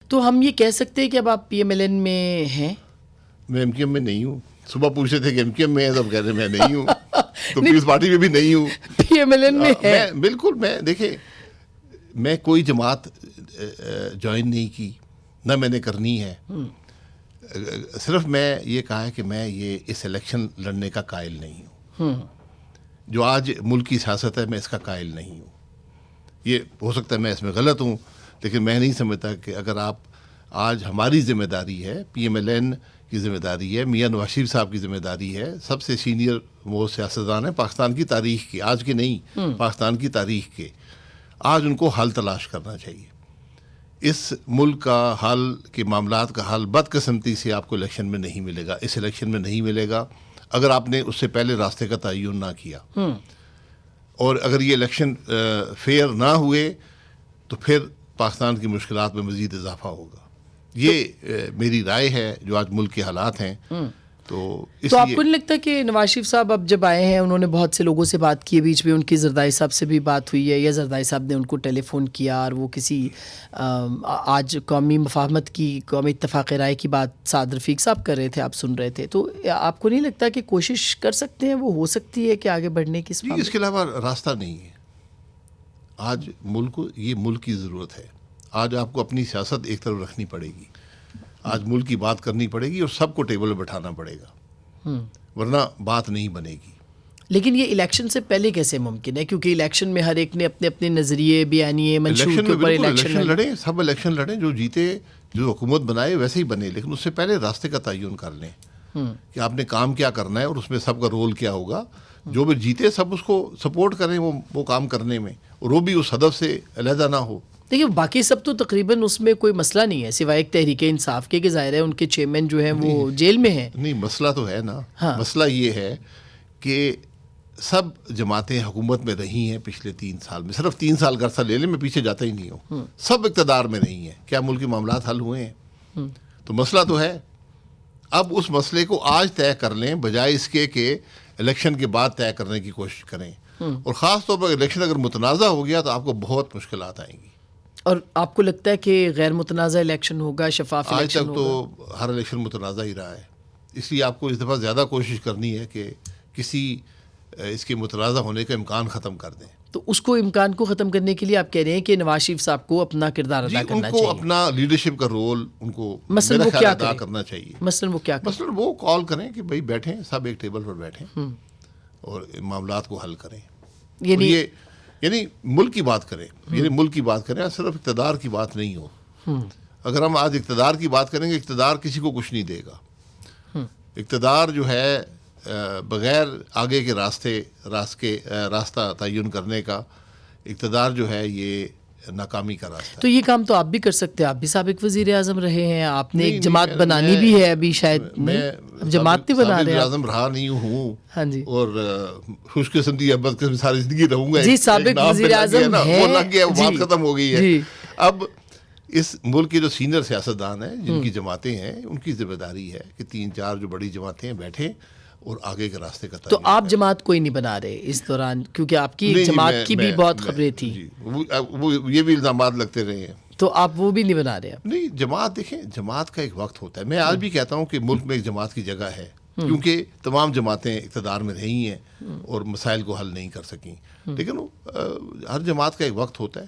تو ہم یہ کہہ سکتے ہیں کہ اب آپ پی ایم ایل این میں ہیں؟ میں ایم کیو ایم میں نہیں ہوں. صبح پوچھ رہے تھے کہ ایم کیو ایم میں ہے تو کہہ رہے میں نہیں ہوں. تو پیپلز پارٹی میں بھی نہیں ہوں. پی ایم ایل این میں ہے. بالکل. میں دیکھیں میں کوئی جماعت جوائن نہیں کی، نہ میں نے کرنی ہے. صرف میں یہ کہا ہے کہ میں یہ اس الیکشن لڑنے کا قائل نہیں ہوں. جو آج ملک کی سیاست ہے میں اس کا قائل نہیں ہوں. یہ ہو سکتا ہے میں اس میں غلط ہوں، لیکن میں نہیں سمجھتا کہ اگر آپ آج ہماری ذمہ داری ہے، پی ایم ایل این کی ذمہ داری ہے، میاں نواز شریف صاحب کی ذمہ داری ہے، سب سے سینئر وہ سیاستدان ہیں پاکستان کی تاریخ کے، آج کے نہیں پاکستان کی تاریخ کے. آج ان کو حل تلاش کرنا چاہیے. اس ملک کا حل کے معاملات کا حل بدقسمتی سے آپ کو الیکشن میں نہیں ملے گا، اس الیکشن میں نہیں ملے گا اگر آپ نے اس سے پہلے راستے کا تعین نہ کیا. اور اگر یہ الیکشن فیئر نہ ہوئے تو پھر پاکستان کی مشکلات میں مزید اضافہ ہوگا. یہ میری رائے ہے جو آج ملک کے حالات ہیں. تو آپ کو نہیں لگتا کہ نواز شریف صاحب اب جب آئے ہیں انہوں نے بہت سے لوگوں سے بات کی ہے، بیچ میں ان کی زرداری صاحب سے بھی بات ہوئی ہے یا زرداری صاحب نے ان کو ٹیلی فون کیا اور وہ کسی آج قومی مفاہمت کی، قومی اتفاق رائے کی بات سعد رفیق صاحب کر رہے تھے، آپ سن رہے تھے، تو آپ کو نہیں لگتا کہ کوشش کر سکتے ہیں، وہ ہو سکتی ہے کہ آگے بڑھنے کی؟ اس کے علاوہ راستہ نہیں ہے. آج ملک کو یہ ملک کی ضرورت ہے. آج آپ کو اپنی سیاست ایک طرف رکھنی پڑے گی، آج ملک کی بات کرنی پڑے گی اور سب کو ٹیبل پہ بٹھانا پڑے گا، ورنہ بات نہیں بنے گی. لیکن یہ الیکشن سے پہلے کیسے ممکن ہے؟ کیونکہ الیکشن میں ہر ایک نے اپنے اپنے نظریے، بیانیے، منشور کے اوپر الیکشن لڑیں، سب الیکشن لڑیں، جو جیتے، جو حکومت بنائے ویسے ہی بنے، لیکن اس سے پہلے راستے کا تعین کر لیں کہ آپ نے کام کیا کرنا ہے اور اس میں سب کا رول کیا ہوگا. جو بھی جیتے سب اس کو سپورٹ کریں وہ کام کرنے میں، اور وہ بھی اس ہدف سے علیحدہ نہ ہو. دیکھیے باقی سب تو تقریباً اس میں کوئی مسئلہ نہیں ہے سوائے ایک تحریک انصاف کے، کہ ظاہر ہے ان کے چیئرمین جو ہیں وہ جیل میں ہیں. نہیں مسئلہ تو ہے نا. مسئلہ یہ ہے کہ سب جماعتیں حکومت میں رہی ہیں پچھلے 3 سال میں، صرف 3 سال کا عرصہ لے لیں، میں پیچھے جاتا ہی نہیں ہوں. سب اقتدار میں رہی ہیں. کیا ملک کے معاملات حل ہوئے ہیں؟ تو مسئلہ تو ہے. اب اس مسئلے کو آج طے کر لیں بجائے اس کے کہ الیکشن کے بعد طے کرنے کی کوشش کریں. اور خاص طور پر الیکشن اگر متنازع ہو گیا تو آپ کو بہت مشکلات آئیں گی. اور آپ کو لگتا ہے کہ غیر متنازع الیکشن ہوگا، شفاف الیکشن ہوگا؟ آج تک تو ہر الیکشن متنازع ہی رہا ہے. اس لیے آپ کو اس دفعہ زیادہ کوشش کرنی ہے کہ کسی اس کے متنازع ہونے کا امکان ختم کر دیں. تو اس کو امکان کو ختم کرنے کے لیے آپ کہہ رہے ہیں کہ نواز شریف صاحب کو اپنا کردار ادا کرنا چاہیے. ان کو اپنا لیڈرشپ کا رول ان کو میرا خیال ادا کرنا چاہیے. مثلاً وہ کیا کریں؟ مثلاً وہ کال کریں کہ بھائی بیٹھیں، سب ایک ٹیبل پر بیٹھیں اور معاملات کو حل کریں. یعنی ملک کی بات کریں، یعنی ملک کی بات کریں، صرف اقتدار کی بات نہیں ہو. اگر ہم آج اقتدار کی بات کریں گے، اقتدار کسی کو کچھ نہیں دے گا. اقتدار جو ہے بغیر آگے کے راستہ تعین کرنے کا، اقتدار جو ہے یہ ناکامی کا راستہ. تو یہ کام تو آپ بھی کر سکتے ہیں، آپ بھی سابق وزیر اعظم رہے ہیں، آپ نے ایک جماعت بنانی بھی ہے ابھی، شاید جماعت نہیں بنا رہے. وزیر اعظم رہا نہیں ہوں. ہاں جی. اور خوش قسمتی ابد قسم ساری زندگی رہوں گا. جی سابق وزیر اعظم ہیں، وہ لگ گیا، بات ختم ہو گئی ہے. جی. اب اس ملک کے جو سینئر سیاستدان ہیں، جن کی جماعتیں ہیں، ان کی ذمہ داری ہے کہ 3-4 جو بڑی جماعتیں ہیں بیٹھیں اور آگے کے راستے کا تعین. تو آپ جماعت کوئی نہیں بنا رہے اس دوران؟ کیونکہ آپ کی جماعت کی بھی بہت خبریں تھیں. جی وہ یہ بھی الزامات لگتے رہے ہیں. تو آپ وہ بھی نہیں بنا رہے؟ نہیں، جماعت دیکھیں، جماعت کا ایک وقت ہوتا ہے. میں آج بھی کہتا ہوں کہ ملک میں ایک جماعت کی جگہ ہے، کیونکہ تمام جماعتیں اقتدار میں رہی ہیں اور مسائل کو حل نہیں کر سکیں. لیکن ہر جماعت کا ایک وقت ہوتا ہے.